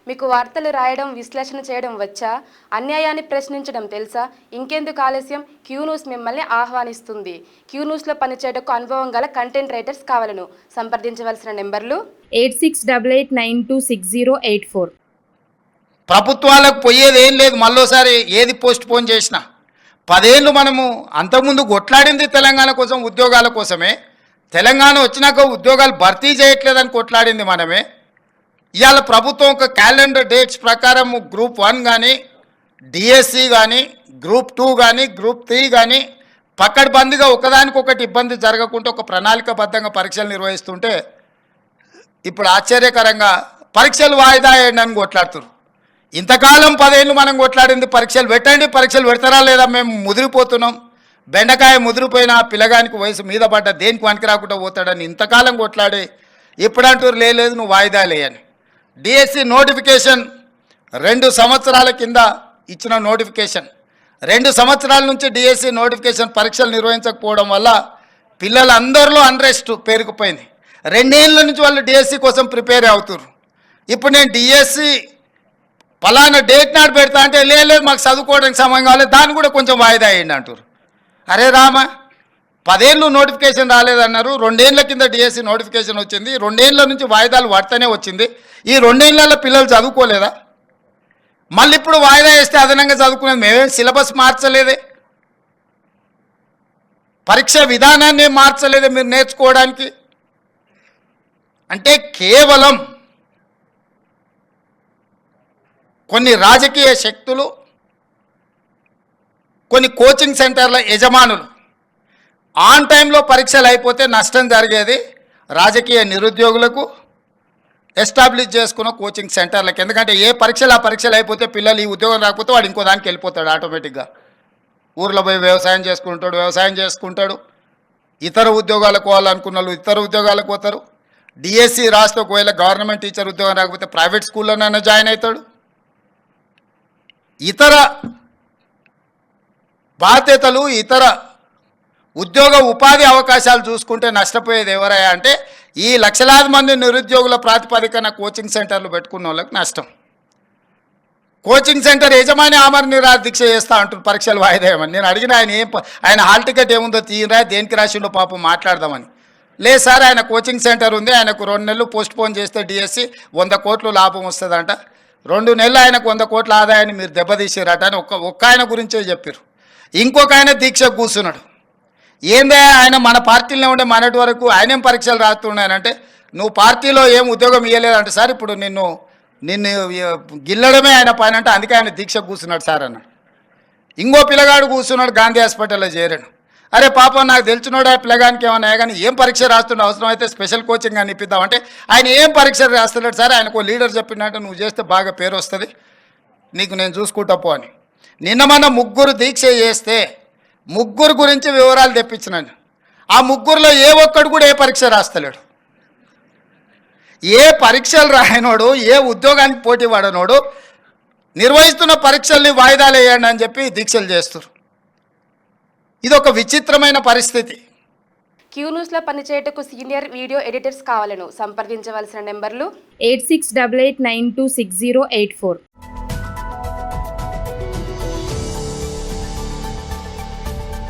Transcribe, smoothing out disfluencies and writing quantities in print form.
మీకు వార్తలు రాయడం, విశ్లేషణ చేయడం వచ్చా? అన్యాయాన్ని ప్రశ్నించడం తెలుసా? ఇంకెందుకు ఆలస్యం? క్యూ న్యూస్ మిమ్మల్ని ఆహ్వానిస్తుంది. క్యూ న్యూస్లో పనిచేయటకు అనుభవం గల కంటెంట్ రైటర్స్ కావాలను. సంప్రదించవలసిన నెంబర్లు 8688926084. ప్రభుత్వాలకు పోయేది ఏం లేదు. మళ్ళోసారి ఏది పోస్ట్ పోన్ చేసినా 10 ఏళ్ళు మనము అంతకుముందు కొట్లాడింది తెలంగాణ కోసం, ఉద్యోగాల కోసమే. తెలంగాణ వచ్చినాక ఉద్యోగాలు భర్తీ చేయట్లేదని కొట్లాడింది మనమే. ఇవాళ ప్రభుత్వం ఒక క్యాలెండర్ డేట్స్ ప్రకారం గ్రూప్ 1 కానీ, డిఎస్సి కానీ, గ్రూప్ 2 కానీ, గ్రూప్ 3 కానీ పక్కడబందిగా ఒకదానికొకటి ఇబ్బంది జరగకుండా ఒక ప్రణాళికబద్ధంగా పరీక్షలు నిర్వహిస్తుంటే ఇప్పుడు ఆశ్చర్యకరంగా పరీక్షలు వాయిదా వేయండి అని కొట్లాడుతున్నారు. ఇంతకాలం 10 ఏళ్ళు మనం కొట్లాడింది పరీక్షలు పెట్టండి, పరీక్షలు పెడతారా లేదా, మేము ముదిరిపోతున్నాం, బెండకాయ ముదిరిపోయిన పిల్లగానికి వయసు మీద పడ్డ దేనికి పనికి రాకుండా పోతాడని ఇంతకాలం కొట్లాడి ఇప్పుడంటూరు లేదు నువ్వు వాయిదా లేయని. డిఎస్సి నోటిఫికేషన్ 2 సంవత్సరాల కింద ఇచ్చిన నోటిఫికేషన్. 2 సంవత్సరాల నుంచి డిఎస్సి నోటిఫికేషన్ పరీక్షలు నిర్వహించకపోవడం వల్ల పిల్లలందరిలో అన్రెస్ట్ పేరుకుపోయింది. 2 ఏళ్ళ నుంచి వాళ్ళు డిఎస్సి కోసం ప్రిపేర్ అవుతున్నారు. ఇప్పుడు నేను డిఎస్సి పలానా డేట్ నాడు పెడతా అంటే లేదు మాకు చదువుకోవడానికి సమయం కావాలి, దాన్ని కూడా కొంచెం వాయిదా వేయండి అంటారు. అరే రామా, 10 ఏళ్ళు నోటిఫికేషన్ రాలేదన్నారు, 2 ఏళ్ళ కింద డిఎస్సి నోటిఫికేషన్ వచ్చింది, 2 ఏళ్ళ నుంచి వాయిదాలు పడుతూనే వచ్చింది. ఈ 2 ఏళ్ళలో పిల్లలు చదువుకోలేదా? మళ్ళీ ఇప్పుడు వాయిదా వేస్తే అదనంగా చదువుకునేది మేమేం సిలబస్ మార్చలేదే, పరీక్ష విధానాన్ని మార్చలేదే మీరు నేర్చుకోవడానికి. అంటే కేవలం కొన్ని రాజకీయ శక్తులు, కొన్ని కోచింగ్ సెంటర్ల యజమానులు ఆన్ టైంలో పరీక్షలు అయిపోతే నష్టం జరిగేది రాజకీయ నిరుద్యోగులకు, ఎస్టాబ్లిష్ చేసుకున్న కోచింగ్ సెంటర్లకు. ఎందుకంటే ఏ పరీక్షలు ఆ పరీక్షలు అయిపోతే పిల్లలు ఈ ఉద్యోగం రాకపోతే వాడు ఇంకో దానికి వెళ్ళిపోతాడు ఆటోమేటిక్గా. ఊర్లో పోయి వ్యవసాయం చేసుకుంటాడు, ఇతర ఉద్యోగాలకు పోవాలనుకున్న వాళ్ళు ఇతర ఉద్యోగాలకు పోతారు. డిఎస్సి రాస్తే ఒకవేళ గవర్నమెంట్ టీచర్ ఉద్యోగం రాకపోతే ప్రైవేట్ స్కూల్లోనైనా జాయిన్ అవుతాడు. ఇతర బాధ్యతలు, ఇతర ఉద్యోగ ఉపాధి అవకాశాలు చూసుకుంటే నష్టపోయేది ఎవరయ్యా అంటే ఈ లక్షలాది మంది నిరుద్యోగుల ప్రాతిపదికన కోచింగ్ సెంటర్లు పెట్టుకున్న వాళ్ళకి నష్టం. కోచింగ్ సెంటర్ యజమాని ఆమరణ నిరాహార దీక్ష చేస్తా అంటారు పరీక్షలు వాయిదా వేయమని. నేను అడిగిన ఆయన హాల్ టికెట్ ఏముందో తీయరా, దేనికి రాసిండో పాపం మాట్లాడదామని. లేదు సార్, ఆయన కోచింగ్ సెంటర్ ఉంది, ఆయనకు 2 నెలలు పోస్ట్ పోన్ చేస్తే డిఎస్సి 100 కోట్లు లాభం వస్తుందంట, 2 నెలలు ఆయనకు 100 కోట్ల ఆదాయాన్ని మీరు దెబ్బతీసారట అని ఒక్క ఆయన గురించే చెప్పారు. ఇంకొక ఆయన దీక్ష కూర్చున్నాడు. ఏందే ఆయన మన పార్టీలో ఉండే మనటి వరకు ఆయనేం పరీక్షలు రాస్తున్నాయనంటే నువ్వు పార్టీలో ఏం ఉద్యోగం ఇవ్వలేదంటే సార్ ఇప్పుడు నిన్ను గిల్లడమే ఆయన పైన అంటే అందుకే ఆయన దీక్ష కూర్చున్నాడు సార్ అన్నాడు. ఇంకో పిల్లగాడు కూర్చున్నాడు, గాంధీ హాస్పిటల్లో చేరాడు. అరే పాపం నాకు తెలిసినోడు ఆ పిల్లగానికి ఏమన్నా కానీ ఏం పరీక్ష రాస్తుండే, అవసరం అయితే స్పెషల్ కోచింగ్ అని ఇప్పిద్దామంటే ఆయన ఏం పరీక్ష రాస్తున్నాడు సార్, ఆయనకు లీడర్ చెప్పినట్టు నువ్వు చేస్తే బాగా పేరు వస్తుంది, నీకు నేను చూసుకుంటా పో అని. నిన్న మన 3 దీక్ష చేస్తే 3 గురించి వివరాలు తెప్పించినాను. ఆ 3లో ఏ ఒక్కడు కూడా ఏ పరీక్ష రాస్తలేడు. ఏ పరీక్షలు రాయనోడు, ఏ ఉద్యోగానికి పోటీ పడనోడు నిర్వహిస్తున్న పరీక్షల్ని వాయిదాలు వేయండి అని చెప్పి దీక్షలు చేస్తారు. ఇది ఒక విచిత్రమైన పరిస్థితి. క్యూ న్యూస్లో పనిచేయటకు సీనియర్ వీడియో ఎడిటర్స్ కావాలను. సంప్రదించవలసిన నెంబర్లు 8688926084.